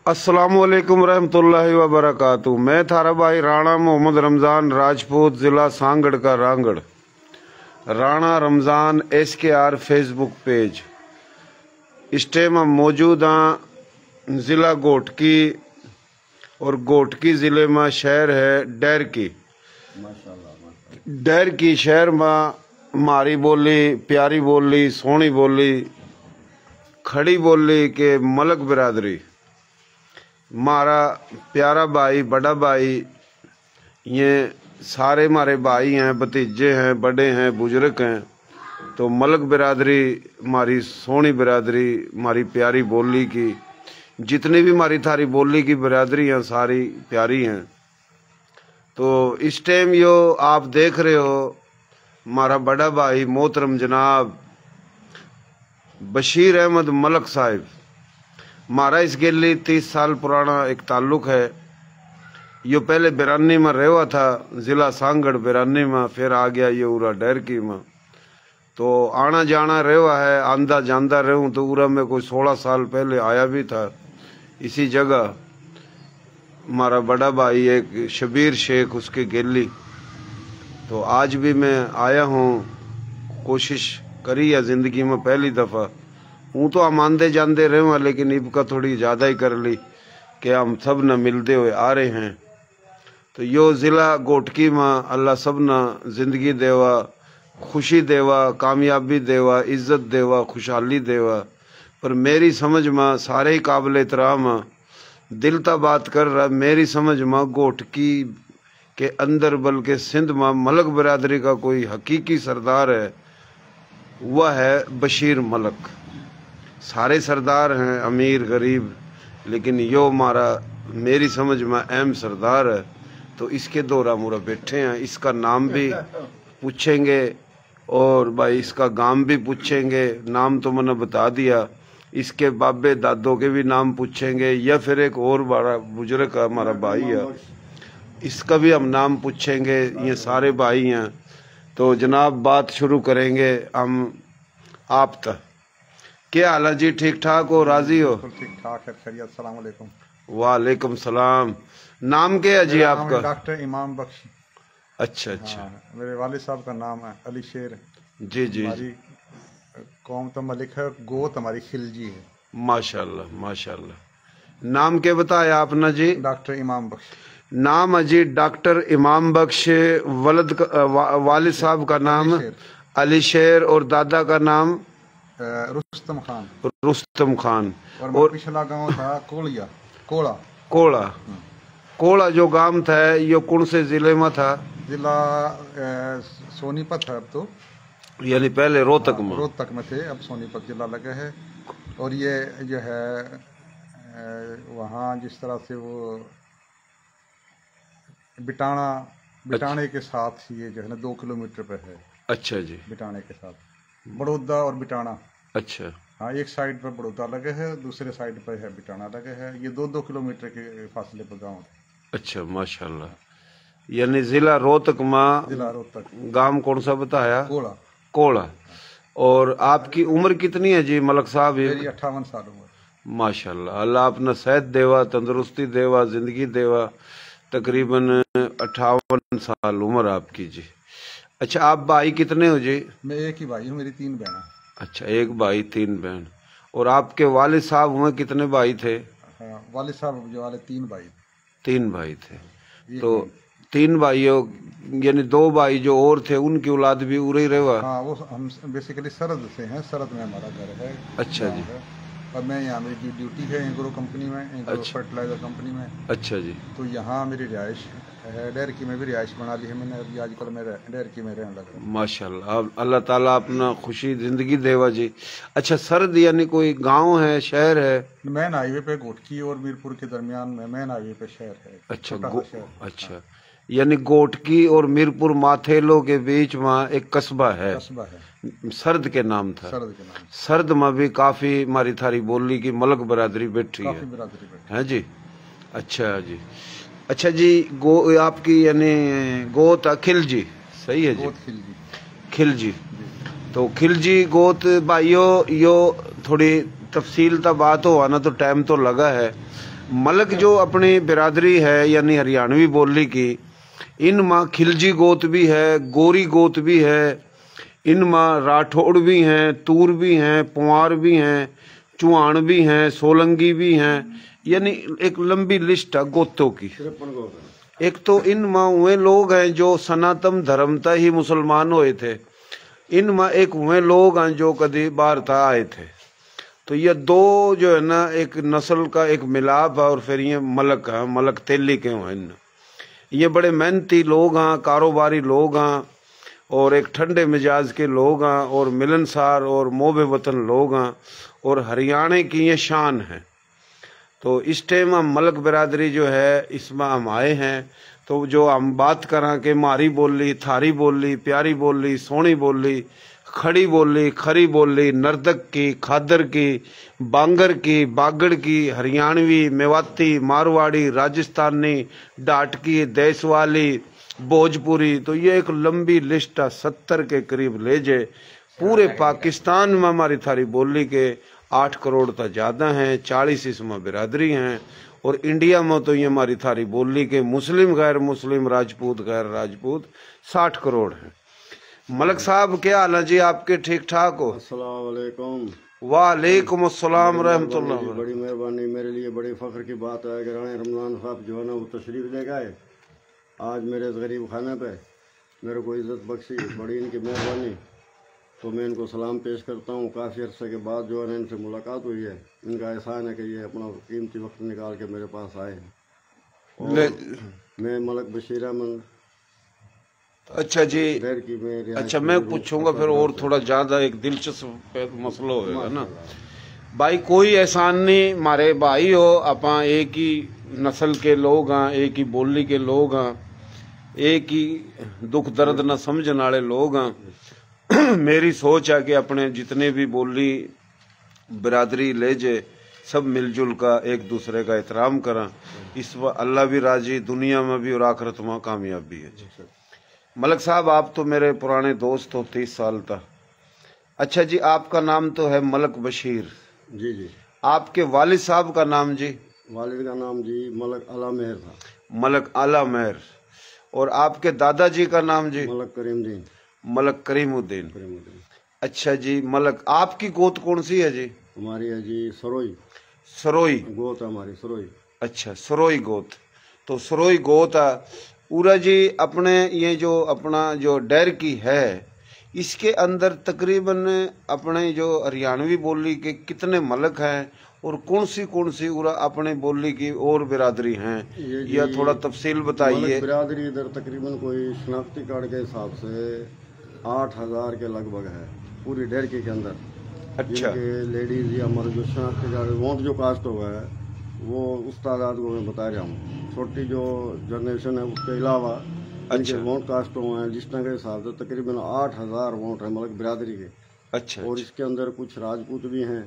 अस्सलामुअलैकुम रहमतुल्लाहि व बरकातहू। मैं थारा भाई राणा मोहम्मद रमज़ान राजपूत, ज़िला सांगड़ का Rangad. Rana Ramzan SKR Facebook page. इस टाइम हम मौजूद हाँ ज़िला गोटकी, और गोटकी ज़िले में शहर है डैरकी। डैरकी शहर में मारी बोली, प्यारी बोली, सोहनी बोली, खड़ी बोली के मलक बिरादरी, मारा प्यारा भाई, बड़ा भाई, ये सारे हमारे भाई हैं, भतीजे हैं, बड़े हैं, बुजुर्ग हैं। तो मलक बिरादरी, हमारी सोहनी बिरादरी, हमारी प्यारी बोली की, जितनी भी हमारी थारी बोली की बिरादरी हैं सारी प्यारी हैं। तो इस टाइम यो आप देख रहे हो हमारा बड़ा भाई मोहतरम जनाब बशीर अहमद मलक साहिब। हमारा इस गेली 30 साल पुराना एक ताल्लुक है। यो पहले बिरानी में रहा था, ज़िला सांगड़ बिरानी में, फिर आ गया ये उरा डैरकी में। तो आना जाना रहा है, आंदा जांदा रहूं। तो उरा में कोई 16 साल पहले आया भी था इसी जगह। हमारा बड़ा भाई एक शबीर शेख, उसके गेली। तो आज भी मैं आया हूँ, कोशिश करी है ज़िंदगी में पहली दफ़ा। हूँ तो हम आंदे जाते रहे, लेकिन इबका थोड़ी ज़्यादा ही कर ली कि हम सब न मिलते हुए आ रहे हैं। तो यो ज़िला गोटकी में अल्लाह सब न ज़िंदगी देवा, खुशी देवा, कामयाबी देवा, इज्जत देवा, खुशहाली देवा। पर मेरी समझ में सारे ही काबिल एहतराम, दिल ता बात कर रहा, मेरी समझ में गोटकी के अंदर बल्कि सिंध में मलक बिरादरी का कोई हकीकी सरदार है, वह है बशीर मलक। सारे सरदार हैं अमीर गरीब, लेकिन यो हमारा मेरी समझ में अहम सरदार है। तो इसके दौरा मुरा बैठे हैं, इसका नाम भी पूछेंगे और भाई इसका गांव भी पूछेंगे। नाम तो मैंने बता दिया, इसके बाबे दादों के भी नाम पूछेंगे, या फिर एक और बड़ा बुजुर्ग का हमारा भाई है, इसका भी हम नाम पूछेंगे। ये सारे भाई हैं। तो जनाब बात शुरू करेंगे हम आप तक। क्या हाल है जी? ठीक ठाक हो? राजी हो? ठीक ठाक है, खैरियत। अस्सलाम वालेकुम। वालेकुम सलाम। नाम क्या है जी आपका? डॉक्टर इमाम बख्श। अच्छा अच्छा। मेरे वालिद साहब का नाम है अली शेर। जी जी। हमारी कौम तो मलिक है, गोत हमारी खिलजी है। माशाल्लाह माशाल्लाह। नाम क्या बताया आपने जी? डॉक्टर इमाम बख्श नाम है जी, डॉक्टर इमाम बख्श। वालिद साहब का नाम अली शेर, और दादा का नाम रुस्तम खान। रुस्तम खान। और पिछला गांव था कोलिया, कोला। कोला। कोला जो गांव था ये कौन से जिले में था? जिला सोनीपत है अब तो, यानी पहले रोहतक में। रोहतक में थे, अब सोनीपत जिला लगे है। और ये जो है वहाँ जिस तरह से वो बिटाणे के साथ ये जो है ना 2 किलोमीटर पे है। अच्छा जी। बिटाणे के साथ बड़ौदा और बिटाणा। अच्छा। हाँ, एक साइड पर बड़ौदा लगे है, दूसरे साइड पर है बिटाणा लगे है। ये 2-2 किलोमीटर के फासले पर गाँव है। अच्छा माशाल्लाह। यानी जिला रोहतक में, जिला रोहतक। गांव कौन सा बताया? कोला। कोला। और आपकी उम्र कितनी है जी मलक साहब? मेरी 58 साल उम्र। माशाल्लाह। अल्लाह अपना सेहत देवा, तंदुरुस्ती देवा, जिंदगी देवा। तकरीबन 58 साल उम्र आपकी जी। अच्छा, आप भाई कितने हो जी? मैं एक ही भाई हूँ, मेरी 3 बहन। अच्छा, एक भाई 3 बहन। और आपके वालिद साहब हुए कितने भाई थे? हाँ, वालिद साहब जो वाले 3 भाई। 3 भाई थे। तो 3 भाइयों, यानी 2 भाई जो और थे उनकी औलाद भी उरे ही रहे? हाँ, वो हम बेसिकली सरद से हैं, सरद में हमारा घर है। अच्छा जी। और मैं यहाँ, मेरी ड्यूटी है एंग्रो कंपनी में, एंग्रो फर्टिलाइजर कंपनी में। अच्छा जी। तो यहाँ मेरी रिहाइश है, डैरकी में भी रिहाइश बना ली है मैंने। अभी आजकल मैं डैरकी में रहने लग रहा हूँ। माशाल्लाह, अल्लाह ताला अपना खुशी जिंदगी देवा जी। अच्छा, सरद यानी कोई गांव है, शहर है? मैन हाईवे पे गोटकी और मीरपुर के दरमियान में मैन हाईवे पे शहर है। अच्छा अच्छा। यानी गोटकी और मीरपुर माथेलो के बीच में एक कस्बा है। कस्बा है, सरद के नाम था। सरद के नाम। सरद में भी काफी हमारी थारी बोली की मलक बिरादरी बैठी है जी। अच्छा जी। अच्छा जी, आपकी यानी गोत खिलजी, सही है जी? गोत खिलजी। खिलजी। तो खिलजी गोत भाइयों, यो थोड़ी तफसील ता बात हो ना, तो टाइम तो लगा है। मलक जो अपनी बिरादरी है यानी हरियाणवी बोली की, इनमें खिलजी गोत भी है, गोरी गोत भी है, इनमें राठौड़ भी हैं, तूर भी हैं, पुआर भी हैं, चुहान भी हैं, सोलंगी भी हैं, यानी एक लंबी लिस्ट है गोतों की। एक तो इनमें वे लोग हैं जो सनातन धर्म था ही मुसलमान हुए थे, इनमें एक वे लोग हैं जो कभी बाहर था आए थे। तो ये दो जो है ना एक नस्ल का एक मिलाप है। और फिर ये मलक है, मलक तेली के हैं। ये बड़े मेहनती लोग हैं, कारोबारी लोग हैं और एक ठंडे मिजाज के लोग हैं और मिलनसार और मोहबे वतन लोग हैं और हरियाणा की ये शान है। तो इस टाइम हम मलक बिरादरी जो है इसमें हम आए हैं। तो जो हम बात करें कि मारी बोली, थारी बोली, प्यारी बोली, सोनी बोली, खड़ी बोली, खरी बोली, नर्दक की, खादर की, बांगर की, बागड़ की, हरियाणवी, मेवाती, मारवाड़ी, राजस्थानी, डाटकी, देशवाली, भोजपुरी, तो ये एक लंबी लिस्ट है 70 के करीब ले जाए। पूरे पाकिस्तान में हमारी थारी बोली के 8 करोड़ तक ज्यादा हैं, 40 इसमें बिरादरी हैं। और इंडिया में तो ये हमारी थारी बोली के मुस्लिम गैर मुस्लिम, राजपूत गैर राजपूत 60 करोड़ हैं। मलक साहब क्या हाल है जी आपके? ठीक ठाक हो? अस्सलाम वालेकुम। वालेकुम अस्सलाम रहमतुल्लाह। बड़ी मेहरबानी, मेरे लिए बड़ी फख्र की बात है कि राणा रमजान साहब जो है ना वो तशरीफ ले गए आज मेरे गरीब खाने पे, मेरे को इज्जत बख्शी, बड़ी इनकी मेहरबानी। तो मैं इनको सलाम पेश करता हूँ। काफ़ी अर्से के बाद जो है ना इनसे मुलाकात हुई है। इनका एहसान है कि ये अपना कीमती वक्त निकाल के मेरे पास आए हैं। और मैं मलक बशीर अहमद। अच्छा जी, अच्छा मैं पूछूंगा फिर और थोड़ा ज्यादा एक दिलचस्प मसला होगा ना भाई। कोई एहसान नहीं, मारे भाई हो, अपा एक ही नस्ल के लोग हैं, एक ही बोली के लोग हैं, एक ही दुख दर्द न समझने वाले लोग हैं। मेरी सोच है कि अपने जितने भी बोली बिरादरी ले जे सब मिलजुल का एक दूसरे का एहतराम करें। इस अल्लाह भी राजी, दुनिया में भी और आखिरत में कामयाबी है। मलक साहब आप तो मेरे पुराने दोस्त हो 30 साल तक। अच्छा जी, आपका नाम तो है मलक बशीर जी जी। आपके वालिद साहब का नाम जी? वालिद का नाम जी मलक आला मेहर था। मलक आला मेहर। और आपके दादाजी का नाम जी? मलक करीमुद्दीन। मलक करीमुद्दीन। अच्छा जी, मलक आपकी गोत कौन सी है जी? हमारी है जी सरोई। सरोई गोत हमारी सरोई। अच्छा, सरोई गोत। तो सरोई गोत है पूरा जी। अपने ये जो अपना जो डैर की है इसके अंदर तकरीबन अपने जो हरियाणवी बोली के कितने मलक हैं और कौन सी उरा अपने बोली की और बिरादरी हैं, या थोड़ा तफसील बताइए। बिरादरी इधर तकरीबन कोई शनाख्ती कार्ड के हिसाब से 8000 के लगभग है पूरी डेरकी के अंदर। अच्छा, लेडीज या मर्द जो शनाख्ती कार्ड वोट जो कास्ट हुआ है वो उस तादाद को मैं बता रहा हूँ। छोटी जो जनरेशन है उसके अलावा अच्छा वोट कास्ट हुए हैं लिस्टा के हिसाब से तकरीबन 8000 वोट है मलक बिरादरी के। अच्छा, और इसके अंदर कुछ राजपूत भी हैं।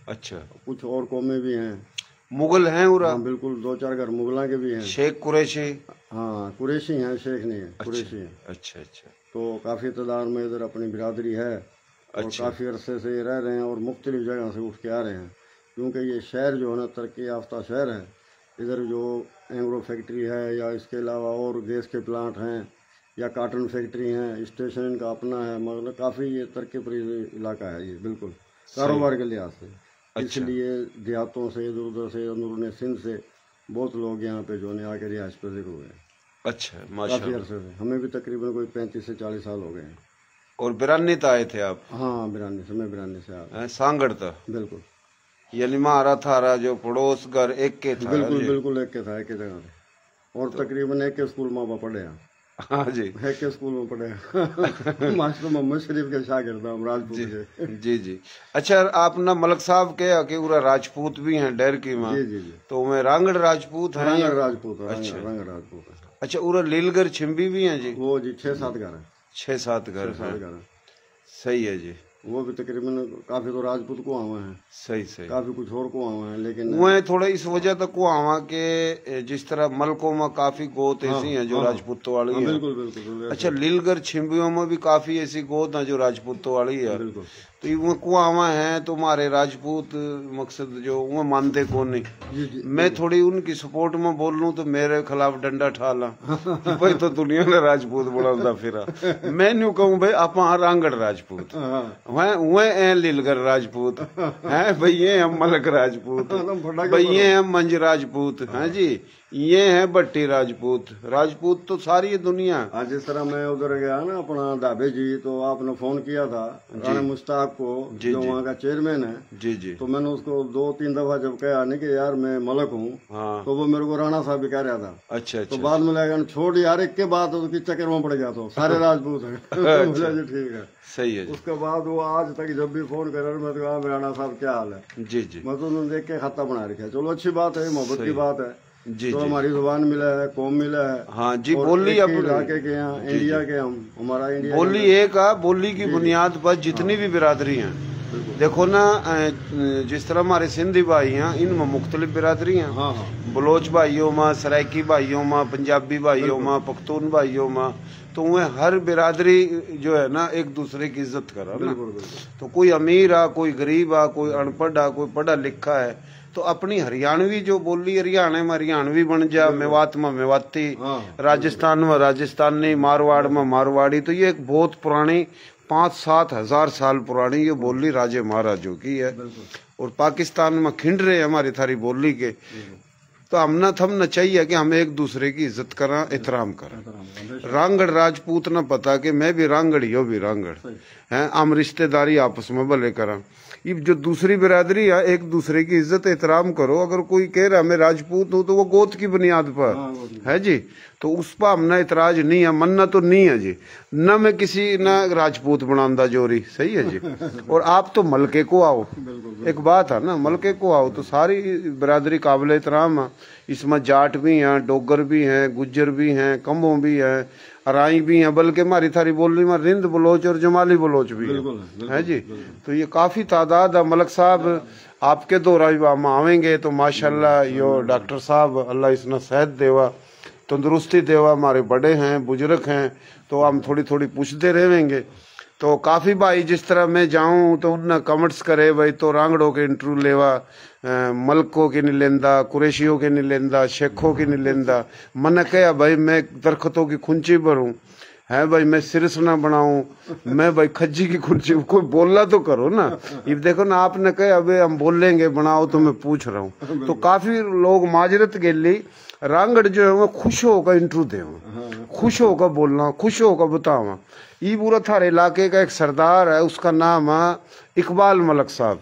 अच्छा, कुछ और कौमें भी हैं। मुगल हैं उरा? हाँ बिल्कुल, 2-4 घर मुगला के भी हैं। शेख कुरैशी? हाँ कुरैशी हैं, शेख नहीं है, कुरैशी हैं। अच्छा अच्छा। तो काफ़ी तादाद में इधर अपनी बिरादरी है। और अच्छा। काफ़ी अरसे से ये रह रहे हैं और मुख्तलिफ जगह से उठ के आ रहे हैं, क्योंकि ये शहर जो है ना तरक्की याफ्ता शहर है। इधर जो एंग्रो फैक्ट्री है या इसके अलावा और गैस के प्लांट हैं या काटन फैक्ट्री हैं, स्टेशन इनका अपना है, मतलब काफ़ी ये तरक्की पर इलाका है ये बिल्कुल कारोबार के लिहाज से। अच्छा। इसलिए देहातों से इधर उधर से अंदरूनी सिंध से बहुत लोग यहाँ पे जो है आके रिहाइश पजीर हुए हैं। अच्छा, माशाअल्लाह। काफ़ी अरसे से, हमें भी तकरीबन कोई 35 से 40 साल हो गए हैं। और बिरानी तो आए थे आप? हाँ बिरानी से, मैं बिरानी से आया। सांगड़ था? बिल्कुल। यानी मारा थारा जो पड़ोस घर एक के था? बिल्कुल बिल्कुल एक के था, एक के जगह से। और तकरीबन एक के स्कूल माँ बाप पढ़े हैं। हाँ जी, एक के स्कूल में पढ़े हैं। मास्टर मोहम्मद शरीफ के शागिर्द हम राजपूत के। जी जी। अच्छा, आप ना मलक साहब के कि पूरा राजपूत भी हैं डैर की माँ? जी जी जी। तो मैं रांगड़ राजपूत है? रांगड़ राजपूत। अच्छा, रांगड़ राजपूत। अच्छा, उरा लीलगर छिम्बी भी हैं जी? वो जी 6-7 घर है। 6-7 घर है। सही है जी। वो भी तकरीबन काफी तो राजपूत को आवा है। सही सही। काफी कुछ और को आवा है, लेकिन वो थोड़ा इस वजह तक को आवा के जिस तरह मलकों में काफी गोत ऐसी हैं जो राजपूतों वाली है। बिल्कुल बिल्कुल। अच्छा, लीलगर छिम्बियों में भी काफी ऐसी गोत है जो राजपूतों वाली है। तो वो कुआवा है तो हमारे राजपूत मकसद जो वो मानते कौन नहीं। मैं थोड़ी उनकी सपोर्ट में बोल लूं तो मेरे खिलाफ डंडा ठाला भाई तो दुनिया ने राजपूत बनाता फिरा। मैं न्यू कहूँ भाई आप रांगड़ राजपूत वह लीलगर राजपूत हैं भाई, ये हम मलक राजपूत भाई, ये हम मंज राजपूत हैं जी, ये है भट्टी राजपूत। राजपूत तो सारी दुनिया। आज जिस तरह मैं उधर गया ना अपना ढाबे जी, तो आपने फोन किया था राणा मुश्ताक को जो वहाँ का चेयरमैन है जी जी, तो मैंने उसको 2-3 दफा जब कहा नहीं कि यार मैं मलक हूँ, हाँ, तो वो मेरे को राणा साहब भी कह रहा था। अच्छा, तो बाद में लगा छोड़ यार एक के बाद तो किस चक्कर में पड़ गया, तो सारे राजपूत है। जी ठीक है, सही है। उसके बाद वो आज तक जब भी फोन कर मैं तो कहा राणा साहब क्या हाल है जी जी, मैं तो उन्होंने देख के खाता बना रखा है। चलो अच्छी बात है, मोहब्बत की बात है जी, तो हमारी जुबान मिला है, कौम मिला है। हाँ जी, बोली इलाके के यहाँ इंडिया के हम हमारा इंडिया बोली एक है, बोली की बुनियाद पर जितनी भी बिरादरी हैं देखो ना, जिस तरह हमारे सिंधी भाई हैं इनमें मुख्तलिफ बिरादरी हैं। हाँ हाँ, बलोच भाइयों में, सराइकी भाइयों में, पंजाबी भाइयों में, पख्तून भाइयों में, तो वह हर बिरादरी जो है ना एक दूसरे की इज्जत करा ना। तो कोई अमीर है, कोई गरीब है, कोई अनपढ़ है, कोई पढ़ा लिखा है, तो अपनी हरियाणवी जो बोली हरियाणा में हरियाणवी बन जा, मेवात में मेवाती, राजस्थान में राजस्थानी, मारवाड़ में मारवाड़ी। तो ये एक बहुत पुरानी 5-7 हजार साल पुरानी ये बोली राजे महाराजों की है। और पाकिस्तान में खिंड रहे हमारी थारी बोली के, तो हमना थमना चाहिए कि हम एक दूसरे की इज्जत करा, एहतराम करा। रांगड़ राजपूत न पता कि मैं भी रांगड़ ही हो भी रांगड़ हैं, हम रिश्तेदारी आपस में भले करा। ये जो दूसरी बिरादरी है एक दूसरे की इज्जत एहतराम करो। अगर कोई कह रहा मैं राजपूत हूँ तो वो गोत की बुनियाद पर है जी, तो उस पर हमने इतराज नहीं है, मन्ना तो नहीं है जी, न मैं किसी न राजपूत बनांदा जोरी, सही है जी। और आप तो मलके को आओ, एक बात है ना, मलके को आओ तो सारी बिरादरी काबिल एहतराम है। इसमें जाट भी हैं, डोगर भी हैं, गुज्जर भी हैं, कम्बो भी हैं, अराई भी हैं, बल्कि हमारी थारी बोली में रिंद बलोच और जमाली बलोच भी है जी। तो ये काफी तादाद है। मलक साहब आपके दौरा हम आवेंगे तो माशाल्लाह यो डॉक्टर साहब अल्लाह इसने सेहत देवा, तंदुरुस्ती देवा, हमारे बड़े हैं, बुजुर्ग हैं, तो हम थोड़ी थोड़ी पूछते रहेंगे। तो काफी भाई जिस तरह मैं जाऊं तो उनने कमेंट्स करे भाई तो रांगड़ों के इंटरव्यू लेवा, मलकों की नहीं लेंदा, कुरेशियों के नहीं लेंदा, शेखों की नहीं लेंदा। मन कहा भाई मैं दरख्तों की खुंची भरूं है भाई, मैं सिरस ना बनाऊं, मैं भाई खज्जी की खुंची, कोई बोलना तो करो ना। ये देखो ना आपने कहा अबे हम बोलेंगे बनाओ तो मैं पूछ रहा हूँ। तो काफी लोग माजरत के लिए रांगड़ जो है वो खुश होकर इंटरव्यू दे, खुश होकर बोलना, खुश होकर बतावा। ये पूरा थारे इलाके का एक सरदार है, उसका नाम है इकबाल मलक साहब।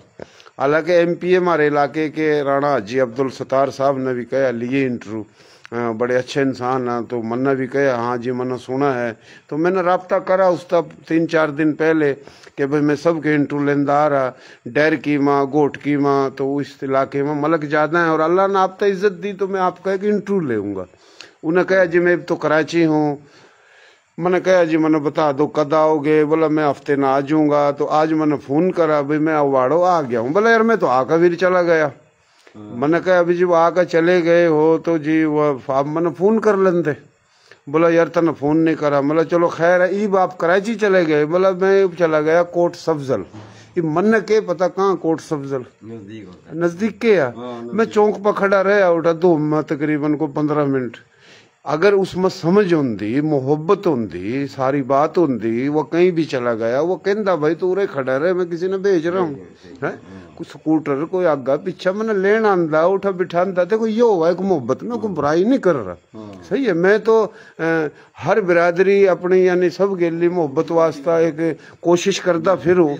हालांकि एमपी हमारे इलाके के राणा हाजी अब्दुल सत्तार साहब ने भी कहा लिए इंटरव्यू, बड़े अच्छे इंसान हैं। तो मन्ना भी कहा हाँ जी मैंने सुना है। तो मैंने रब्ता करा उस तब 3-4 दिन पहले कि भाई मैं सबके इंटरव्यू लेंदा आ रहा, डैर की माँ, गोट की माँ, तो इस इलाके में मलक ज़्यादा है और अल्लाह ने आप तक इज्जत दी तो मैं आपका एक इंटरव्यू लेऊंगा। उन्हें कहा जी मैं तो कराची हूँ। मैंने कहा जी मैंने बता दो कद आओगे, बोला मैं हफ्ते ना आ जाऊंगा। तो आज मैंने फोन करा भाई मैं अवाड़ो आ गया हूँ। बोला यार मैं तो आकर भी चला गया। मैंने कहा अभी जी वो आकर चले गए हो तो जी वो आप मैंने फोन कर लेते। बोला यार तने फोन नहीं करा। बोला चलो खैर है, ईब आप कराची चले गए। बोला मैं चला गया कोट सफजल। मन के पता कहाँ कोट सफजल नजदीक के है। मैं चौक पर खड़ा रहा उठा धूम तकरीबन को 15 मिनट। अगर उसमें समझ होंदी, मोहब्बत होंदी, सारी बात होंदी, वो कहीं भी चला गया वो कहता भाई तू उरे खड़ा रहे मैं किसी ने भेज रहा हूँ है। कुछ स्कूटर कोई आगा पीछा मैंने लेना आंदा उठा बिठांदा। देखो ये हुआ एक मोहब्बत में कोई बुराई नहीं कर रहा, सही है। मैं तो हर बिरादरी अपनी यानी सब गेली मोहब्बत वास्ता एक कोशिश करता फिर हूँ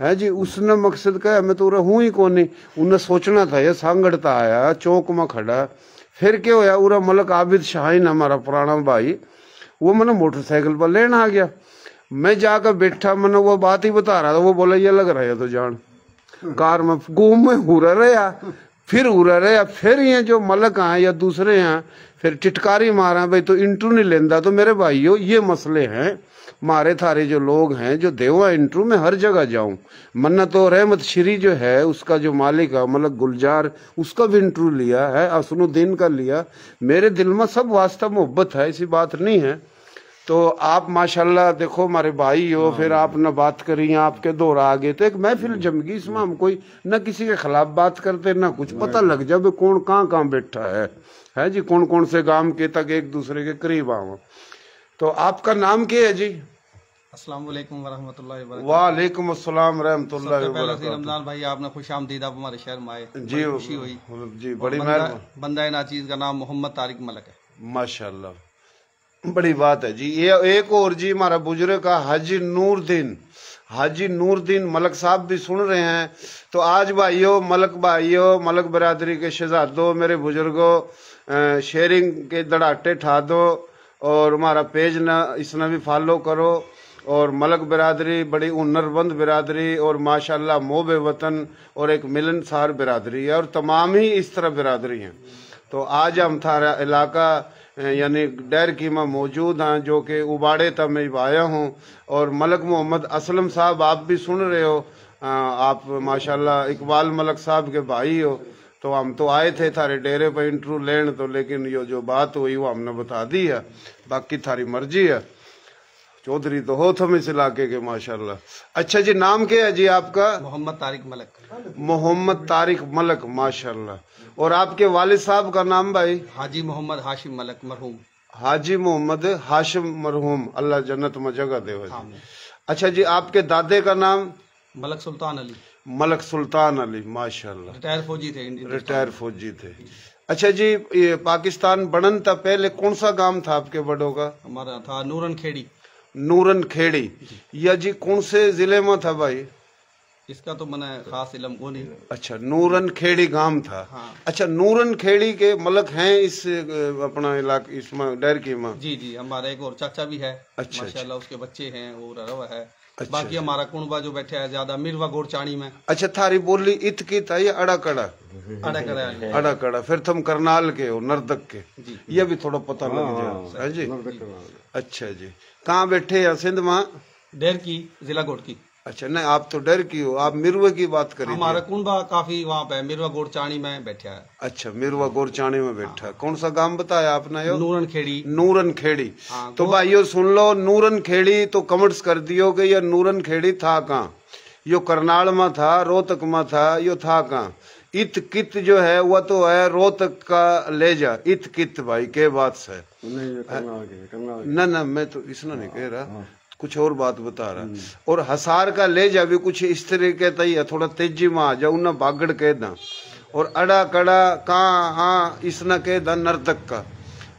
है जी। उसने मकसद कहा मैं तो हूँ ही कौन नहीं। उन्हें सोचना था ये सांगड़ता आया चौक में खड़ा। फिर क्या होया उरा मलक आबिद शाहीन हमारा पुराना भाई वो मैंने मोटरसाइकिल पर लेना आ गया। मैं जाकर बैठा, मैंने वो बात ही बता रहा था। वो बोला ये लग रहा है तो जान कार में घूम में हुरा रहा, फिर हुरा रहा। फिर ये जो मलक हैं या दूसरे हैं फिर टिटकारी मारा भाई तो इंटरव्यू नहीं लेंदा। तो मेरे भाइयों ये मसले हैं मारे थारे जो लोग हैं जो देवा इंटरव्यू में हर जगह जाऊं। मन्ना तो रहमत श्री जो है उसका जो मालिक है मलक गुलजार उसका भी इंटरव्यू लिया है, असनुद्दीन का लिया। मेरे दिल में सब वास्ता मोहब्बत है, ऐसी बात नहीं है। तो आप माशाल्लाह देखो हमारे भाई हो, फिर आपने बात करी, आपके दौर आ गए तो एक महफिल जम गई। इसमें हम कोई न किसी के खिलाफ बात करते ना कुछ, पता लग जाए कौन कहाँ बैठा है जी, कौन कौन से गांव के तक एक दूसरे के करीब आओ। तो आपका नाम क्या है जी? अस्सलाम वालेकुम वरहमतुल्लाहि वबरकातुहू। वालेकुम अस्सलाम रहमतुल्लाहि वबरकातुहू। रमजान भाई आपने खुशामदीद आप हमारे शहर में आए जी, खुशी हुई जी, बड़ी मेहरबानी। बंदा नाचीज का नाम मोहम्मद तारिक मलक है। माशाल्लाह, बड़ी बात है जी। ये एक और जी हमारा बुजुर्ग का हाजी नूरदीन मलक साहब भी सुन रहे हैं। तो आज भाइयों, मलक बरादरी के शहजादों, मेरे बुजुर्गों, शेयरिंग के दड़ाटे ठा दो और हमारा पेज ना इसने भी फॉलो करो। और मलक बिरादरी बड़ी हुनरबंद बिरादरी और माशाल्लाह मोब वतन और एक मिलनसार बिरादरी है, और तमाम ही इस तरह बिरादरी हैं। तो आज हम थारा इलाका यानी डैर कीमा मौजूद हैं, जो कि उबाड़े था मैं आया हूँ। और मलक मोहम्मद असलम साहब आप भी सुन रहे हो, आप माशाल्लाह इकबाल मलक साहब के भाई हो। तो हम तो आए थे थारे डेरे पर इंटरव्यू लेने, तो लेकिन ये जो बात हुई वो हमने बता दी है, बाकी थारी मर्जी है। चौधरी तो हो तुम इस इलाके के माशाल्लाह। अच्छा जी, नाम क्या है जी आपका? मोहम्मद तारिक मलक। मोहम्मद तारिक मलक, माशाल्लाह। और आपके वालिद साहब का नाम भाई? हाजी मोहम्मद हाशिम मलक मरहूम। हाजी मोहम्मद हाशिम मरहूम, अल्लाह जन्नत में जगह दे। अच्छा जी, आपके दादे का नाम? मलक सुल्तान अली। मलक सुल्तान अली, माशाल्लाह। रिटायर फौजी थे। अच्छा जी, ये पाकिस्तान बनन था पहले कौन सा गांव था आपके बड़ों का? हमारा था नूरन खेड़ी। नूरन खेड़ी, या जी कौन से जिले में था भाई? इसका तो मैंने खास इल्म को नहीं। अच्छा, नूरन खेड़ी गांव था। हाँ। अच्छा, नूरन खेड़ी के मलक हैं इस अपना इलाके इसमें डैर की माँ? जी जी, हमारा एक और चाचा भी है। अच्छा, माशाल्लाह उसके बच्चे हैं और रवा है। अच्छा, बाकी हमारा कुनबा जो बैठा है ज्यादा मिरवा गोरचाणी में। अच्छा, थारी बोली इत की था ये अड़ा कड़ा? अड़ा कड़ा। फिर तुम करनाल के हो, नरदक के? ये भी थोड़ा पता लग जाए जी। अच्छा जी, कहाँ बैठे हैं? सिंध में डेर की, जिला गोड़ की। अच्छा, नहीं आप तो डर की हो, आप मिरवा की बात करें। हमारा कुनबा काफी वहाँ पे मिरवा गोरचाणी में बैठा है। अच्छा, मिरवा गोरचाणी में बैठा है। कौन सा गांव बताया आपने? नूरन खेड़ी। नूरन खेड़ी। तो भाइयों सुन लो, नूरन खेड़ी तो कमेंट्स कर दियो कि ये नूरन खेड़ी था कहाँ? यो करनाल में था, रोहतक में था, यो था कहाँ? इत कित जो है वह तो है रोहतक का लेजा। इत कित भाई के बात से ना मैं तो इसने नहीं कह रहा, कुछ और बात बता रहा। और हसार का लेजा भी कुछ इस तरीके का ही है, थोड़ा तेजी में आ जाऊ ना बागड़ कह दा। और अड़ा कड़ा कहाँ, हाँ इसने कह दा नर्तक का।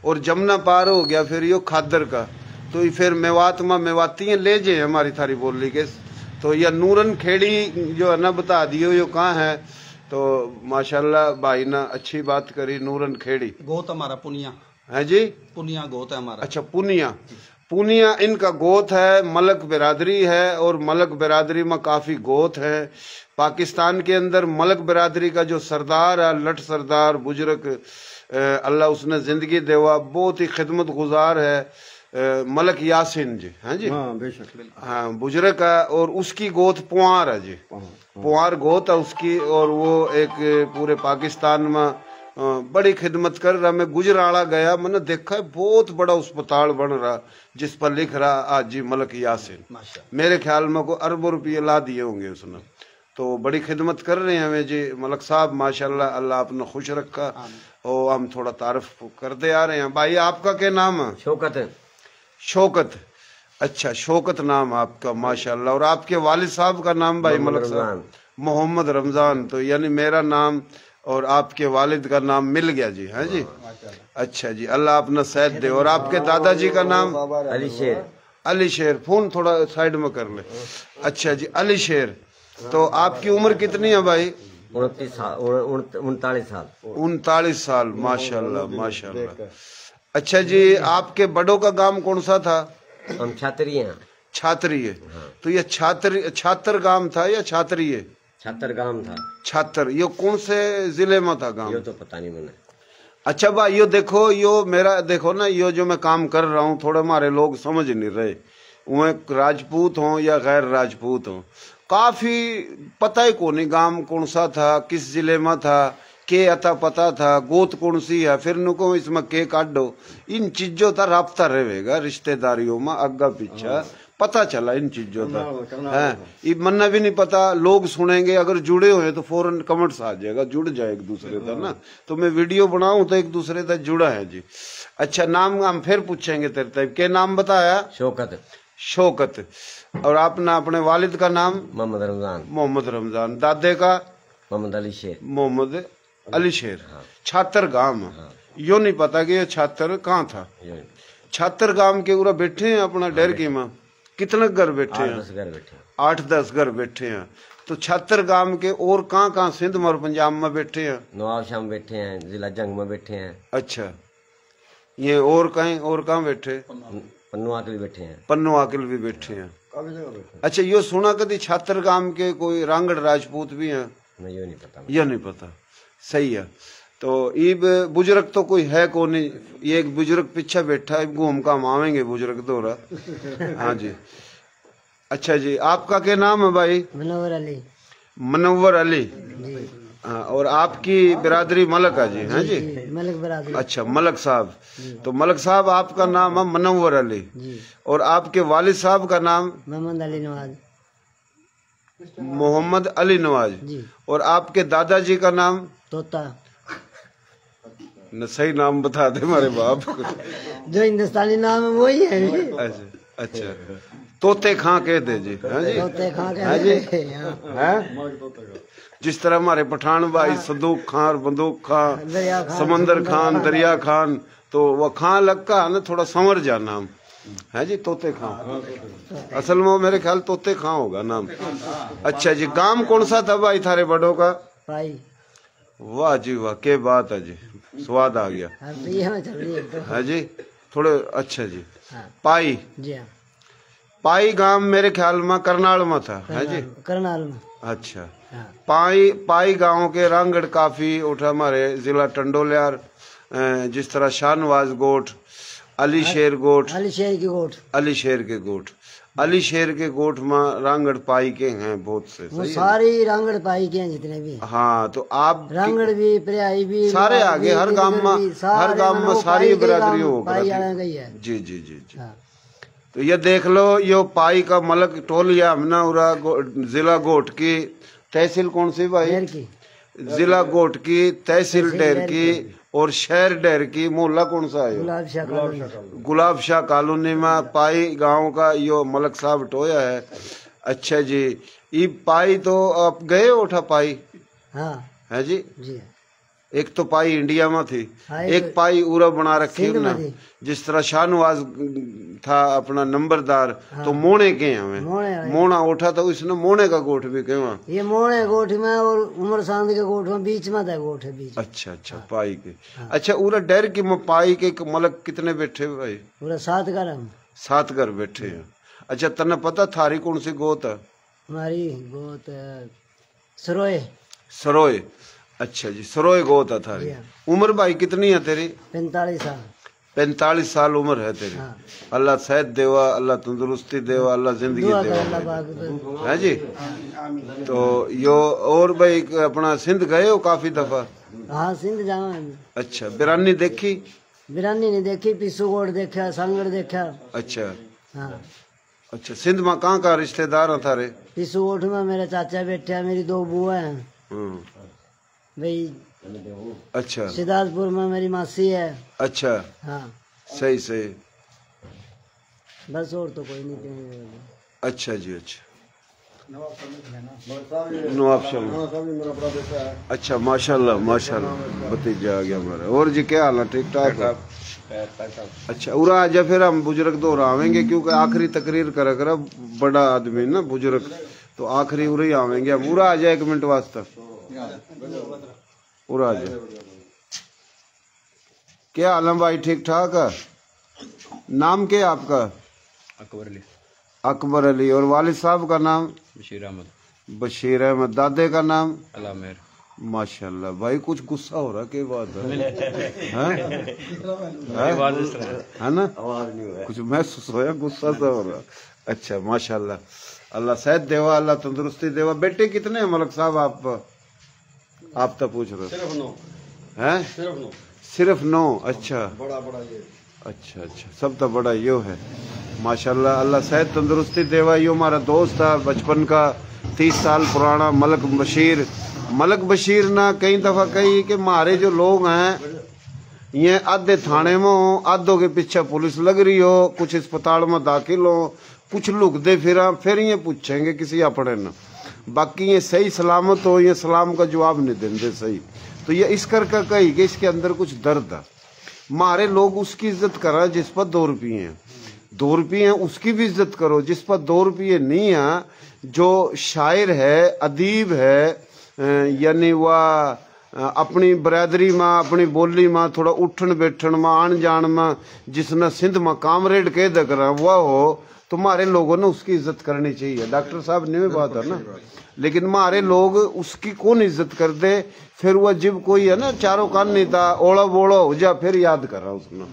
और जमुना पार हो गया फिर यो खादर का। तो फिर मेवात में मेवाती ले जे हमारी थारी बोली के। तो यह नूरन खेड़ी जो है ना बता दियो यो कहाँ है। तो माशाल्लाह भाई ना अच्छी बात करी। नूरन खेड़ी गोत हमारा पुनिया है जी? पुनिया गोत है हमारा। अच्छा, पुनिया इनका गोत है। मलक बिरादरी है और मलक बिरादरी में काफी गोत है। पाकिस्तान के अंदर मलक बिरादरी का जो सरदार है, लठ सरदार बुजुर्ग, अल्लाह उसने जिंदगी देवा, बहुत ही खिदमत गुजार है, मलक यासिन जी। हाँ जी, हाँ बेशक, हाँ बुजुर्ग का। और उसकी गोत पुआर है जी, पुआर गोत है उसकी। और वो एक पूरे पाकिस्तान में बड़ी खिदमत कर रहा। मैं गुजराड़ा गया, मैंने देखा है बहुत बड़ा अस्पताल बन रहा जिस पर लिख रहा आज जी मलक यासिन। मेरे ख्याल में को अरबों रुपये ला दिए होंगे उसने। तो बड़ी खिदमत कर रहे हैं हमें जी मलक साहब, माशाल्लाह अल्लाह आपने खुश रखा। और हम थोड़ा तारीफ करते आ रहे हैं। भाई आपका क्या नाम है? शौकत। अच्छा, शौकत नाम आपका, माशाल्लाह। और आपके वालिद साहब का नाम भाई मलक साहब? मोहम्मद रमजान। तो यानी मेरा नाम और आपके वालिद का नाम मिल गया जी। हाँ जी, अच्छा जी, अल्लाह अपना सेहत दे। और आपके दादाजी का नाम? अली शेर। फोन थोड़ा साइड में कर ले। अच्छा जी, अली शेर। तो आपकी उम्र कितनी है भाई? 39 साल, माशाल्लाह माशाल्लाह। अच्छा जी, आपके बड़ों का गांव कौन सा था? हम छात्री हैं। छात्री है। तो ये छात्र गांव था या छात्री है? छात्र गांव था। छात्र, ये कौन से जिले में था गांव? ये तो पता नहीं मैंने। अच्छा भाई, यो देखो, यो मेरा देखो ना, यो जो मैं काम कर रहा हूँ थोड़ा हमारे लोग समझ नहीं रहे, वो राजपूत हों या गैर राजपूत हों, काफी पता ही को नहीं गांव कौन सा था, किस जिले में था, के अता पता था, गोत कौन सी है, फिर नुको इसमें के काटो, इन चीजों का राब्ता रहेगा रिश्तेदारियों में आगा पीछा पता चला इन चीजों का है। ये मन्ना भी नहीं पता, लोग सुनेंगे अगर जुड़े हुए तो फौरन कमेंट्स आ जाएगा, जुड़ जाए एक दूसरे का ना। तो मैं वीडियो बनाऊं तो एक दूसरे का जुड़ा है जी। अच्छा नाम हम फिर पूछेंगे तेरे तब के नाम बताया? शौकत। शौकत। और आपने अपने वालिद का नाम? मोहम्मद रमजान। मोहम्मद रमजान। दादे का? मोहम्मद अली शेर। मोहम्मद अली शेर। छात्र गांव। यो नहीं पता कि ये छात्र कहाँ था। छात्र गांव के पूरा बैठे हैं अपना डेर की माँ। कितने घर बैठे हैं? 8-10 घर बैठे हैं। तो छात्र गांव के और कहाँ सिंध और पंजाब में बैठे हैं? नवाबशाह में बैठे हैं, जिला जंग में बैठे हैं। अच्छा ये और कहाँ बैठे? पन्नू आकिल बैठे हैं। पन्नू आकिल भी बैठे हैं। अच्छा यो सुना कभी छात्र गांव के कोई रांगड़ राजपूत भी हैं? नहीं, ये नहीं पता। ये नहीं पता, सही है। तो ईब बुजुर्ग तो कोई है को नहीं, ये एक बुजुर्ग पीछे बैठा है, घूम का हम आवेंगे बुजुर्ग दोरा। हाँ जी। अच्छा जी आपका क्या नाम है भाई? मनोवर अली। मनोवर अली। हाँ, और आपकी बिरादरी मलक है जी? हैं जी, मलक बिरादरी। अच्छा मलक साहब। तो मलक साहब आपका नाम है मनोवर अली और आपके वालिद साहब का नाम? मोहम्मद अली नवाज। मोहम्मद अली नवाज। और आपके दादाजी का नाम? तोता। न सही नाम बता दे हमारे बाप। जो हिंदुस्तानी नाम है वही है। अच्छा अच्छा तोते खां कह दे जी। हाँ जी, तोते खां हाँ जी। हैं जिस तरह हमारे पठान भाई संदूक खान और बंदूक खान, समंदर खान, दरिया खान, तो वह खां लगता ना थोड़ा संवर जा नाम है जी। तोते खां असल में मेरे ख्याल तोते खां होगा नाम। अच्छा जी गांव कौन सा था भाई थारे बड़ों का? पाई। वाह जी वाह, क्या बात है जी, स्वाद आ गया। हाँ जी थोड़े। अच्छा जी पाई जी। हाँ पाई गांव मेरे ख्याल में करनाल में था। है जी करनाल में। अच्छा पाई गांव के रांगड़ काफी उठा हमारे जिला टंडोलियार, जिस तरह शाहनवाज गोट, अली शेर गोट, अली शेर की गोट, अली शेर के गोट, अली शेर के गोट में रांगड़ पाई के हैं बहुत से। वो सारी रांगड़ पाई के हैं जितने भी। हाँ तो आप रांगड़ भी प्रियाई भी सारे आगे हर गांव में सारी बिरादरी होगा। जी जी जी जी। तो ये देख लो यो पाई का मलक टोलिया हमना उरा जिला गोट की तहसील कौन सी भाई? जिला गोट की तहसील डेर की और शहर डेर की मोहल्ला कौन सा है? गुलाब शाह कॉलोनी में पाई गांव का यो मलक साहब टोया है। अच्छा जी ये पाई तो आप गए उठा पाई? हाँ है जी। जी। एक तो पाई इंडिया में थी, एक पाई उरा बना रखी ना, जिस तरह शाहनवाज था अपना नंबरदार। हाँ। तो मोने के हमें मोना उठा था उसने मोने का गोठ भी कहा। ये मोने गोठ में और उमर सांद के गोठ में बीच में था गोठ है बीच। अच्छा अच्छा हाँ। पाई के। हाँ। अच्छा उरा डर की पाई के मलक कितने बैठे भाई? पूरा 7 घर हम। 7 घर बैठे हैं। अच्छा तने पता थारी कौन सी गोत है? हमारी गोत सरोए। सरोए। अच्छा जी सरोए गोत है थारी। उम्र भाई कितनी है तेरी? 45 साल। 45 साल उम्र है तेरी। हाँ। अल्लाह सेहत देवा, अल्लाह तंदुरुस्ती देवा, अल्लाह जिंदगी देवा। है जी। तो यो और भाई अपना सिंध गए हो काफी दफा? हाँ सिंध जाओ। अच्छा बिरानी देखी? बिरानी नहीं देखी, पिसूगोड़ देखा, सांगड़ देखा। अच्छा हाँ। अच्छा सिंध में कहाँ का रिश्तेदार है थारे? पिसूगोड़ में मेरा चाचा बैठा, मेरी 2 बुआ हैं भाई। अच्छा सिद्धार्थपुर में मेरी मासी है। अच्छा हाँ सही सही। बस और तो कोई नहीं। अच्छा जी अच्छा नवाब शाह। अच्छा माशाल्लाह माशाल्लाह भतीजा आ गया हमारा। और जी क्या हाल है? ठीक ठाक है। अच्छा उरा आजा फिर हम बुजुर्ग दोहरा आवेंगे क्योंकि आखिरी तकरीर करा बड़ा आदमी ना बुजुर्ग, तो आखिरी उरा ही आवेंगे हम। उरा आजा 1 मिनट वास्ते उरा आजा। क्या हाल है भाई? ठीक ठाक है। नाम क्या आपका? अकबर अली। अकबर अली। और वालिद साहब का नाम? बशीर अहमद। बशीर अहमद। दादे का नाम? अलामेर। माशाल्लाह भाई कुछ गुस्सा हो रहा क्या बात है? है ना कुछ महसूस होया गुस्सा सा हो रहा। अच्छा माशाल्लाह अल्लाह सेहत देवा, अल्लाह तंदुरुस्ती देवा। बेटे कितने हैं मलक साहब आप? आप तो पूछ रहे सिर्फ 9 हैं? सिर्फ 9। अच्छा बड़ा ये। अच्छा, सब तो बड़ा यो है माशाल्लाह। अल्लाह सेहत तंदुरुस्ती देवा। यो हमारा दोस्त था बचपन का, 30 साल पुराना, मलक बशीर ना कई दफा कही कि हमारे जो लोग हैं ये आधे थाने में हो, आधों के पीछे पुलिस लग रही हो, कुछ अस्पताल में दाखिल हो, कुछ लुकदे फिर ये पूछेंगे किसी अपने न, बाकी ये सही सलामत हो, ये सलाम का जवाब नहीं देंगे सही। तो ये इस करके कही कि इसके अंदर कुछ दर्द है। हमारे लोग उसकी इज्जत कर रहे हैं जिस पर 2 रुपये हैं, 2 रुपये हैं उसकी भी इज्जत करो। जिस पर 2 रुपये नहीं है, जो शायर है, अदीब है, यानी वह अपनी बरादरी में, अपनी बोली में थोड़ा उठन बैठन में, आन जान में, जिसने सिंध में कामरेड कह दे कर वह हो, तो हमारे लोगों ने उसकी इज्जत करनी चाहिए। डॉक्टर साहब ने बात है ना, लेकिन हमारे लोग उसकी कौन इज्जत कर दे। फिर वह जब कोई है ना चारों कान नहीं था, ओड़ा बोड़ा हो जा, फिर याद कर रहा उसने।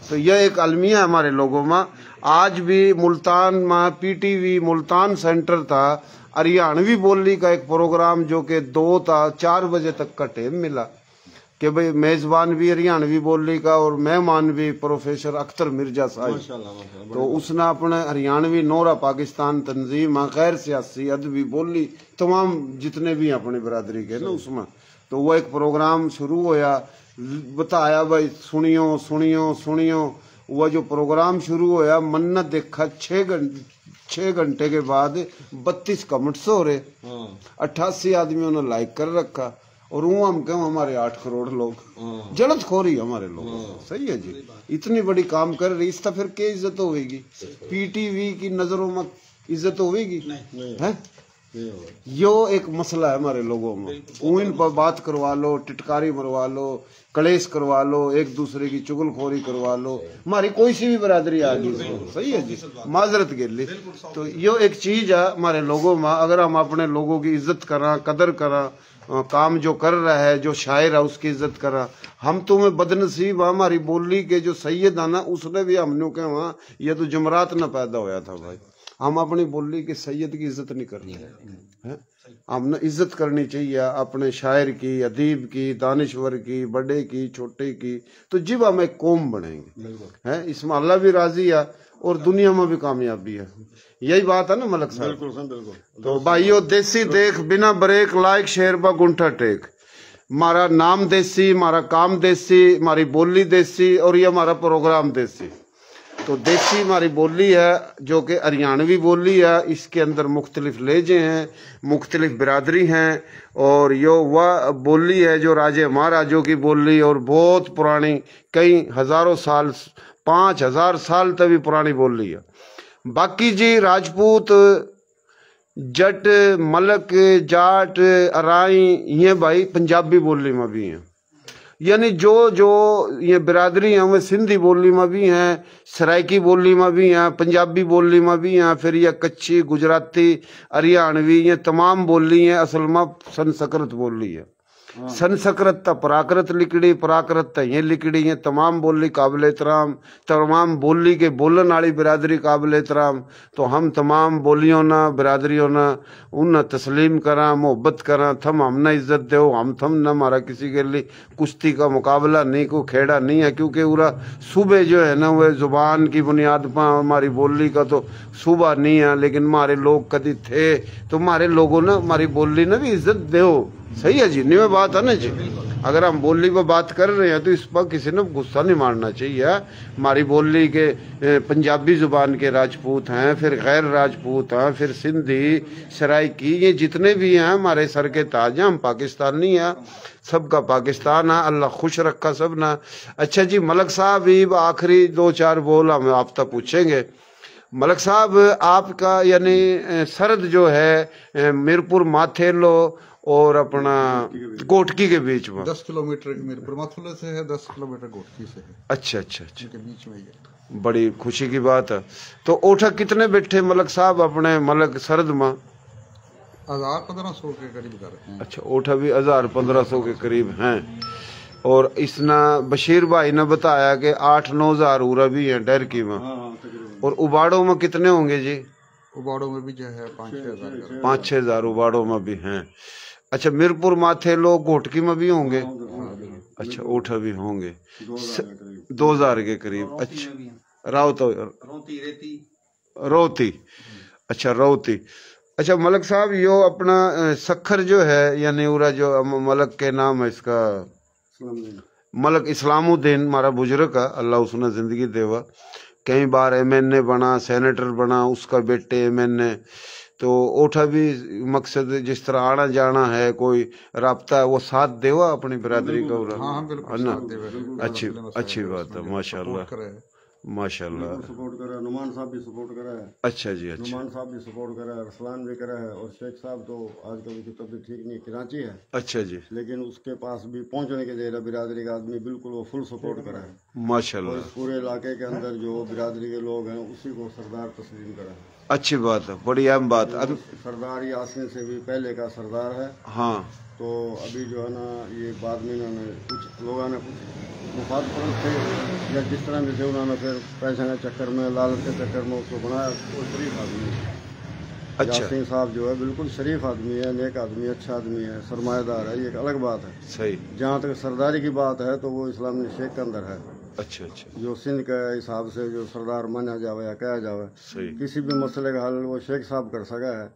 तो यह एक अलमिया है हमारे लोगों में। आज भी मुल्तान में पीटीवी मुल्तान सेंटर था, हरियाणवी बोली का एक प्रोग्राम जो कि 2 था 4 बजे तक का टाइम मिला कि भाई मेजबान भी हरियाणवी बोली का और मेहमान भी प्रोफेसर अख्तर मिर्जा साहब। तो उसने अपने हरियाणवी नोरा पाकिस्तान तंजीम गैर सियासी अदबी बोली तमाम जितने भी अपनी बरादरी के ना उसमें, तो वो एक प्रोग्राम शुरू होया, बताया भाई सुनियो। वह जो प्रोग्राम शुरू होया मन ने देखा 6 घंटे के बाद 32 कमेंट्स हो रहे, 88 आदमियों ने लाइक कर रखा। और वो हम क्यों, हमारे 8 करोड़ लोग जलत खोरी हमारे लोग। सही है जी, इतनी बड़ी काम कर रही, इसका फिर क्या इज्जत होगी? पीटीवी की नजरों में इज्जत होगी है? यो एक मसला है हमारे लोगों में। इन पर बात करवा लो, टिटकारी मरवा लो, कलेश करवा लो, एक दूसरे की चुगलखोरी करवा लो, हमारी कोई सी भी बरादरी आ गई। सही है जी, माजरत के लिए। तो यो एक चीज है हमारे लोगों में। अगर हम अपने लोगों की इज्जत करा, कदर करा, काम जो कर रहा है, जो शायर है उसकी इज्जत करा। हम तुम्हें बदनसीब, हमारी बोली के जो सैयद आना उसने भी हमने के वहाँ ये तो जमरात न पैदा होया था भाई। हम अपनी बोली के सैयद की इज्जत नहीं कर रहे हैं। हमने इज्जत करनी चाहिए अपने शायर की, अदीब की, दानिश्वर की, बड़े की, छोटे की। तो जब हम एक कौम बनेंगे है, इसमें अल्लाह भी राजी है और दुनिया में भी कामयाबी है। यही बात है ना मलक साहब? बिल्कुल। तो भाइयों, देसी देख बिना ब्रेक, लाइक शेयर पर गुंठा टेक। हमारा नाम देसी, हमारा काम देसी, हमारी बोली देसी और ये हमारा प्रोग्राम देसी। तो देसी हमारी बोली है जो कि हरियाणवी बोली है। इसके अंदर मुख्तलिफ लहजे हैं, मुख्तलिफ बिरादरी हैं और यो वह बोली है जो राजे महाराजों की बोली और बहुत पुरानी, कई हजारों साल, 5000 साल तक भी पुरानी बोली है। बाकी जी राजपूत, जट, मलक, जाट, अराई ये भाई पंजाबी बोली में भी हैं। यानी जो ये बिरादरी हैं वे सिंधी बोली में भी हैं, सराइकी बोली में भी हैं, पंजाबी बोली में भी हैं, फिर ये कच्ची, गुजराती, हरियाणवी, ये तमाम बोली हैं। असल में संस्कृत बोली है। संस्कृत ता प्राकृत लिखड़ी, प्राकृत ता ये लिखड़ी, ये तमाम बोली काबिल एहतराम, तमाम बोली के बोलन वाली बिरादरी काबिल एहतराम। तो हम तमाम बोलियों ना, बिरादरियों ना उन तस्लीम करा, मोहब्बत करा। थम हमने इज्जत दो, हम थम न हमारा किसी के लिए कुश्ती का मुकाबला नहीं, को खेड़ा नहीं है, क्योंकि पूरा सूबे जो है ना वह जुबान की बुनियाद पर हमारी बोली का तो सूबा नहीं है। लेकिन हमारे लोग कभी थे, तो हमारे लोगों ने हमारी बोली ने भी इज्जत दो। सही है जी, नहीं बात है ना जी? अगर हम बोली पर बात कर रहे हैं तो इस पर किसी ने गुस्सा नहीं मारना चाहिए। हमारी बोली के पंजाबी जुबान के राजपूत हैं, फिर गैर राजपूत हैं, फिर सिंधी, सराइकी, ये जितने भी हैं हमारे सर के ताज हैं। हम पाकिस्तानी हैं, सबका पाकिस्तान है, अल्लाह खुश रखा सब ना। अच्छा जी मलक साहब, ये आखिरी 2-4 बोल हम आप तक पूछेंगे। मलक साहब, आपका यानी सरद जो है मीरपुर माथेलो और अपना गोटकी के बीच में 10 किलोमीटर मीरपुर माथुले से है, 10 किलोमीटर गोटकी से है। अच्छा के बीच में ही। बड़ी खुशी की बात है। तो ओठा कितने बैठे मलक साहब अपने मलक सरद में? 1000-1500 के करीब कर रहे हैं। अच्छा, ओठा भी 1000-1500 के करीब हैं। और इसना बशीर भाई ने बताया कि 8-9 हज़ार उरा भी है डरकी में। और उबाड़ों में कितने होंगे जी? उबाड़ों में भी जो है 5-6 हज़ार 5-6 हज़ार उबाड़ों में भी हैं। अच्छा, मीरपुर माथे लोग घोटकी में भी होंगे। अच्छा, ओठा भी होंगे 2000 के करीब। अच्छा, रोती। अच्छा, रोती। अच्छा मलक साहब, यो अपना सखर जो है यानी उरा जो मलक के नाम है इसका मलक इस्लामुद्दीन, हमारा बुजुर्ग का, अल्लाह उसने जिंदगी देवा, कई बार MNA बना, सेनेटर बना, उसका बेटे MNA। तो ओठा भी मकसद जिस तरह आना जाना है, कोई राब्ता, वो साथ देवा अपनी बिरादरी का उरा। हाँ, बिल्कुल साथ देवा। अच्छी बात है, माशाल्लाह माशाल्लाह। सपोर्ट करा, नुमान साहब भी सपोर्ट करा है। अच्छा जी, अच्छा। नुमान साहब भी सपोर्ट करा है, रसलान भी करा है, और शेख साहब तो आजकल की तबीयत ठीक नहीं, कराची है। अच्छा जी। लेकिन उसके पास भी पहुंचने के लिए बिरादरी का आदमी बिल्कुल वो फुल सपोर्ट करा है, माशाल्लाह। और इस पूरे इलाके के अंदर जो बिरादरी के लोग हैं उसी को सरदार तस्लीम करा है। अच्छी बात है, बड़ी अहम बात। सरदार यासीन से भी पहले का सरदार है। हाँ। तो अभी जो है ना, ये बाद में इन्होंने कुछ लोगों ने कुछ मुफाद परस्त थे, या जिस तरह भी थे, उन्होंने फिर पैसे के चक्कर में, लालच के चक्कर में उसको बनाया। वो शरीफ आदमी है। अच्छा। यासीन साहब जो है बिल्कुल शरीफ आदमी है, नेक आदमी, अच्छा आदमी है, सरमाएदार है, ये एक अलग बात है। सही। जहाँ तक सरदारी की बात है तो वो इस्लामी शेख के अंदर है। अच्छा अच्छा। जो सिंध के हिसाब से जो सरदार माना जावे या कहा जावे, किसी भी मसले का हल वो शेख साहब कर सका है।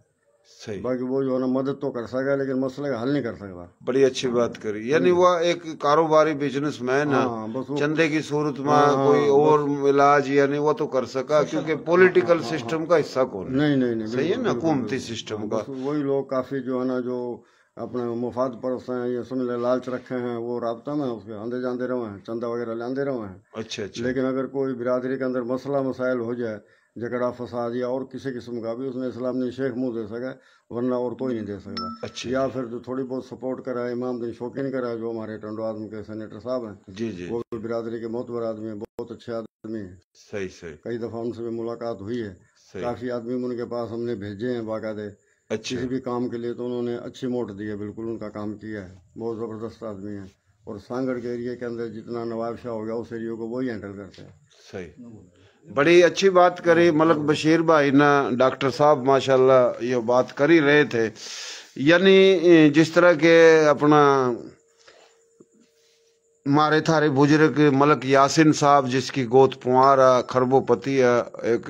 सही। बाकी वो जो है ना मदद तो कर सका, लेकिन मसले का हल नहीं कर सकता। बड़ी अच्छी बात करी, यानी वो एक कारोबारी बिजनेसमैन है। चंदे की सूरत में कोई और इलाज यानी वो तो कर सका, क्योंकि पॉलिटिकल सिस्टम का हिस्सा कौन? नहीं सही है ना, हुकूमती सिस्टम का। वही लोग काफी जो है ना, जो अपने मुफाद परस्त हैं, ये समझ ले लालच रखे हैं, वो राब्ता में उसके आंदे जाते रहे हैं, चंदा वगैरह लाते रहे हैं। अच्छा। लेकिन अगर कोई बिरादरी के अंदर मसला मसाइल हो जाए, झगड़ा फसाद या और किसी किस्म का भी, उसने इस्लाम ने शेख मुंह दे सका, वरना और कोई नहीं दे सकता। अच्छा। या फिर जो थोड़ी बहुत सपोर्ट करा, इमाम दिन शौकीन करा, जो हमारे टंडो आदम के सेनेटर साहब हैं, जी जी, वो भी बिरादरी के मोतबर आदमी है, बहुत अच्छे आदमी है। सही सही। कई दफा उनसे भी मुलाकात हुई है। काफी आदमी उनके पास हमने भेजे हैं बाकायदे। अच्छा। किसी भी काम के लिए तो उन्होंने अच्छी मोट दी है, बिल्कुल उनका काम किया है, बहुत जबरदस्त आदमी है। और सांगड़ के एरिया के अंदर जितना नवाब शाह हो गया, उस एरिया को वही हैंडल करते हैं। सही। बड़ी अच्छी बात करी मलक बशीर भाई ना, डॉक्टर साहब माशाल्लाह ये बात कर ही रहे थे। यानी जिस तरह के अपना मारे थारे बुजुर्ग मलक यासिन साहब, जिसकी गोद पुआरा खरबोपति है, एक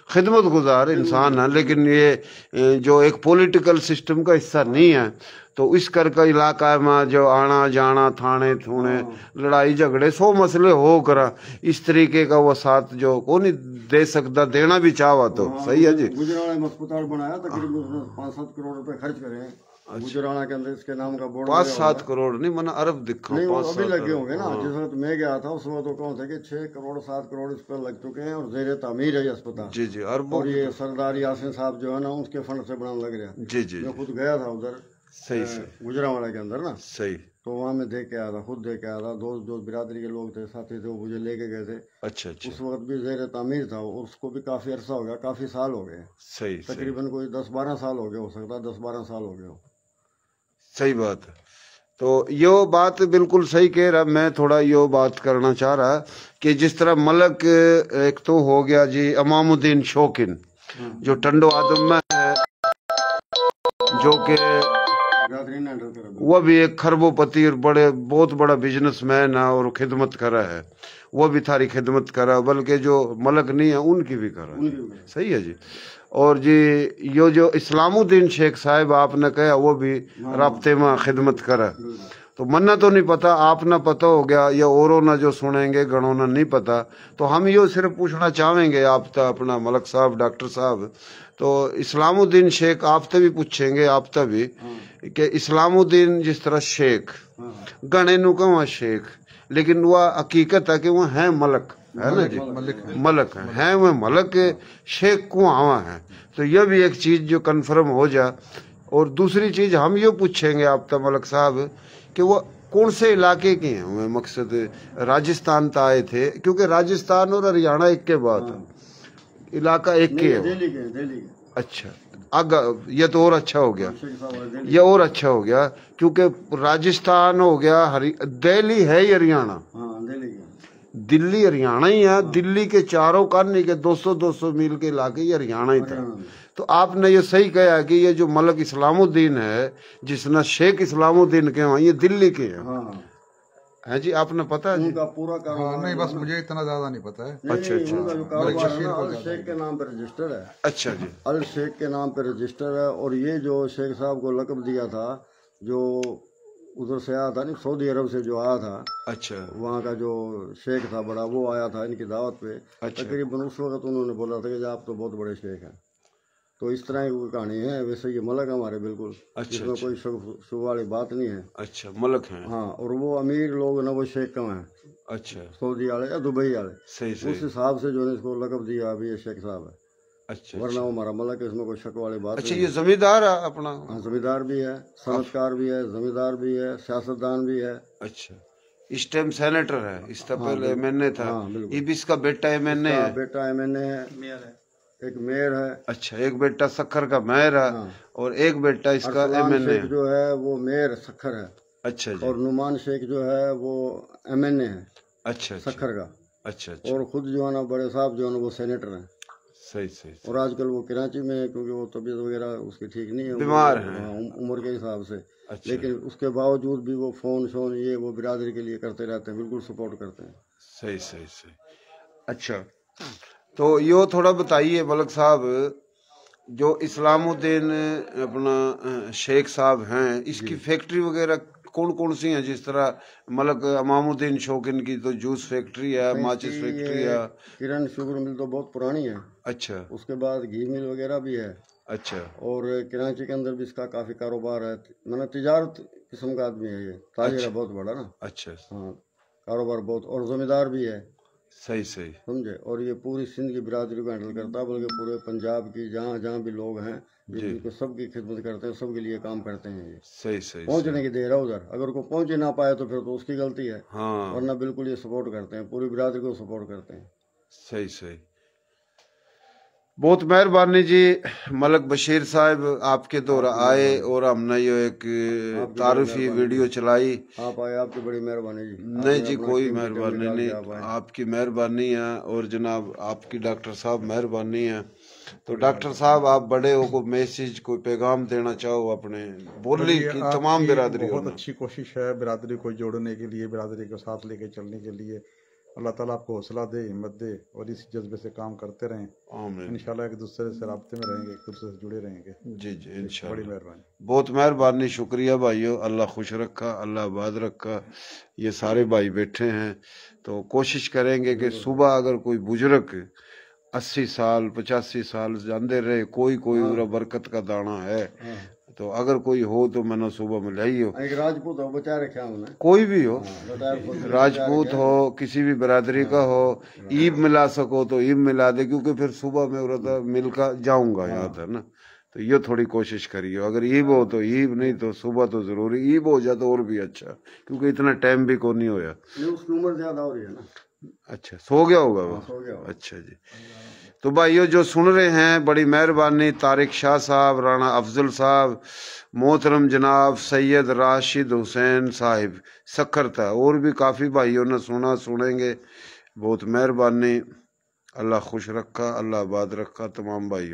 खिदमत गुजार इंसान है, लेकिन ये जो एक पॉलिटिकल सिस्टम का हिस्सा नहीं है, तो इस कर का इलाका में जो आना जाना, थाने थूने, लड़ाई झगड़े 100 मसले हो करा, इस तरीके का वो साथ जो को नहीं दे सकता, देना भी चाहवा तो सही है जी। गुजरात में अस्पताल बनाया, तकरीबन 5-7 करोड़ रुपए खर्च करे। गुजराना के अंदर इसके नाम का बोर्ड 5-7 करोड़ नहीं, मना अरब दिखा। नहीं, अभी लगे होंगे ना। जिस वक्त मैं गया था उस वक्त तो कौन थे कि 6 करोड़ 7 करोड़ इस पर लग चुके हैं, और जेर तामीर है ये अस्पताल। जी जी। और ये सरदार यासिन साहब जो है ना, उसके फंड से बनाने लग रहा। जी जी। मैं खुद गया था उधर। सही सही। गुजरावाला के अंदर ना। सही। तो वहाँ मैं देख के आया था, खुद देख के आया था। दोस्त जो बिरादरी के लोग थे, साथी थे, वो मुझे लेके गए थे। अच्छा अच्छा। उस वक्त भी जेर तामीर था, और उसको भी काफी अरसा हो गया, काफी साल हो गए। सही। तकरीबन कोई 10-12 साल हो गए, हो सकता है 10-12 साल हो गए। सही बात है। तो यो बात बिल्कुल सही कह रहा। मैं थोड़ा यो बात करना चाह रहा कि जिस तरह मलक एक तो हो गया जी इमामुद्दीन शौकीन, जो टंडो आदम में है, जो कि वो भी एक खरबोपति और बहुत बड़ा बिजनेसमैन है, और खिदमत करा है। वो भी थारी खिदमत करा, बल्कि जो मलक नहीं है उनकी भी करा। सही है जी। और जी यो जो इस्लामुद्दीन शेख साहब आपने कहा, वो भी राब्ते में खिदमत करा। तो मन्ना तो नहीं पता, आप ना पता हो गया, या औरों ना जो सुनेंगे गणों ना नहीं पता। तो हम यो सिर्फ पूछना चाहेंगे आप ता अपना मलक साहब, डॉक्टर साहब, तो इस्लामुद्दीन शेख आप तो भी पूछेंगे, आप तो भी कि इस्लामुद्दीन जिस तरह शेख गणे नु कहा शेख, लेकिन वह हकीकत है कि वह है मलक, है ना जी, मलक है वह मलक, शेख को आवा है। तो यह भी एक चीज जो कन्फर्म हो जा। और दूसरी चीज हम ये पूछेंगे आप तो मलक साहब कि वो कौन से इलाके के हैं। हमें मकसद राजस्थान तो आए थे, क्योंकि राजस्थान और हरियाणा एक के बाद इलाका एक के है। दिल्ली। अच्छा, ये तो और अच्छा हो गया, ये और अच्छा हो गया, क्योंकि राजस्थान हो गया, दिल्ली है ही हरियाणा, दिल्ली हरियाणा ही है। दिल्ली के चारों कानी के 200-200 मील के इलाके ही हरियाणा ही था। तो आपने ये सही कहा कि ये जो मलक इस्लामुद्दीन है, जिसना शेख इस्लामुद्दीन के वहाँ, ये दिल्ली के हैं। हाँ है जी, आपने पता है जी? उनका पूरा कारोबार नहीं, बस मुझे इतना ज्यादा नहीं पता है। अच्छा अच्छा उनका जो कारोबार है ना, अल शेख के नाम पे रजिस्टर है। अच्छा जी, अल शेख के नाम पे रजिस्टर है। और ये जो शेख साहब को लकब दिया था, जो उधर से आया था, नहीं सऊदी अरब से जो आया था, अच्छा वहाँ का जो शेख था बड़ा, वो आया था इनकी दावत पे। अच्छा। तकरीबन उस वक्त उन्होंने बोला था कि आप तो बहुत बड़े शेख हैं। तो इस तरह की कहानी है। वैसे ये मलक हमारे बिल्कुल, इसमें कोई शुभ वाली बात नहीं है। अच्छा, मलक हैं। हाँ, और वो अमीर लोग ना वो शेख कम है, अच्छा, सऊदी वाले या दुबई वाले, सही उस सही, हिसाब से जो है इसको लकब दिया अभी ये शेख साहब है। अच्छा वरना वो हमारा मलक है, इसमें कोई शक वाली बात अच्छा। नहीं ये जमींदार है अपना? हाँ, जमींदार भी है, सनतकार भी है, जमींदार भी है, सियासतदान भी है। अच्छा, इस टाइम सेनेटर है, इससे पहले एमएनए था। हाँ, बिल्कुल। ये भी इसका बेटा एमएनए है? बेटा एमएनए है, मेयर है, एक मेयर है। अच्छा, एक बेटा सखर का मेयर है और एक बेटा इसका एमएनए शेख जो है वो मेयर सखर है। अच्छा जी। और नुमान शेख जो है वो एमएनए है अच्छा सखर का। अच्छा अच्छा, और खुद जो है ना बड़े साहब जो है ना वो सेनेटर हैं। सही सही। और आजकल वो कराची में है, क्योंकि वो तबीयत वगैरह उसकी ठीक नहीं है, बीमार है उम्र के हिसाब से। अच्छा। लेकिन उसके बावजूद भी वो फोन शोन ये वो बिरादरी के लिए करते रहते हैं, बिल्कुल सपोर्ट करते हैं। सही सही सही। अच्छा, तो यो थोड़ा बताइए मलक साहब, जो इस्लामुद्दीन अपना शेख साहब हैं, इसकी फैक्ट्री वगैरह कौन कौन सी हैं? जिस तरह मलक इमामुद्दीन शौकीन की तो जूस फैक्ट्री है, माचिस फैक्ट्री है। किरण शुगर मिल तो बहुत पुरानी है। अच्छा, उसके बाद घी मिल वगैरह भी है। अच्छा। और कराची के अंदर भी इसका काफी कारोबार है। मैंने तिजारत किस्म का आदमी है, ये ताजिर है बहुत बड़ा ना। अच्छा, हाँ, कारोबार बहुत। और जमींदार भी है। सही सही, समझे। और ये पूरी सिंध की बिरादरी को हैंडल करता है, बल्कि पूरे पंजाब की जहाँ जहाँ भी लोग हैं ये सबकी खिदमत करते हैं, सबके लिए काम करते हैं। ये सही सही, पहुंचने की देर है उधर, अगर कोई पहुंच ही ना पाए तो फिर तो उसकी गलती है। हाँ, वरना बिल्कुल ये सपोर्ट करते हैं, पूरी बिरादरी को सपोर्ट करते हैं। सही सही। बहुत मेहरबानी जी मलक बशीर साहब, आपके दौर आए और हमने ये एक तारीफी वीडियो चलाई। आप आए, आपकी बड़ी मेहरबानी जी। नहीं जी, कोई मेहरबानी नहीं, आपकी मेहरबानी है। और जनाब आपकी डॉक्टर साहब मेहरबानी है। तो डॉक्टर साहब आप बड़े हो, को मैसेज कोई पैगाम देना चाहो अपने बोली की तमाम बिरादरी? बहुत अच्छी कोशिश है बिरादरी को जोड़ने के लिए, बिरादरी को साथ लेके चलने के लिए। अल्लाह ताला आपको हौसला दे, हिम्मत दे और इस जज्बे से काम करते रहें। आमीन। इंशाल्लाह एक दूसरे से राब्ते में रहेंगे, एक दूसरे से जुड़े रहेंगे। जी जी इंशाल्लाह। बड़ी मेहरबानी, बहुत मेहरबानी, शुक्रिया भाइयों। अल्लाह खुश रखा, अल्लाह आबाद रखा। ये सारे भाई बैठे हैं, तो कोशिश करेंगे कि सुबह अगर कोई बुजुर्ग 80 साल 85 साल जाते रहे, कोई पूरा बरकत का दाना है, तो अगर कोई हो तो मैंने सुबह में लाई हो। एक राजपूत हो, बचा रखा हमने, कोई भी हो, राजपूत हो, किसी भी बिरादरी का हो, ईब मिला सको तो ईब मिला दे, क्योंकि फिर सुबह मैं उधर मिल कर जाऊंगा यहाँ था ना। तो ये थोड़ी कोशिश करिए, अगर ईब हो तो ईब, नहीं तो सुबह तो जरूरी। ईब हो जाए तो और भी अच्छा, क्योंकि इतना टाइम भी को नहीं होया। उसकी उम्र ज्यादा हो रही है ना। अच्छा, सो गया होगा वो? सो गया। अच्छा जी। तो भाइयों जो सुन रहे हैं, बड़ी मेहरबानी तारिक शाह साहब, राणा अफजल साहब, मोहतरम जनाब सैयद राशिद हुसैन साहिब सखर था, और भी काफ़ी भाइयों ने सुना, सुनेंगे। बहुत मेहरबानी, अल्लाह खुश रखा, अल्लाह आबाद रखा तमाम भाइयों।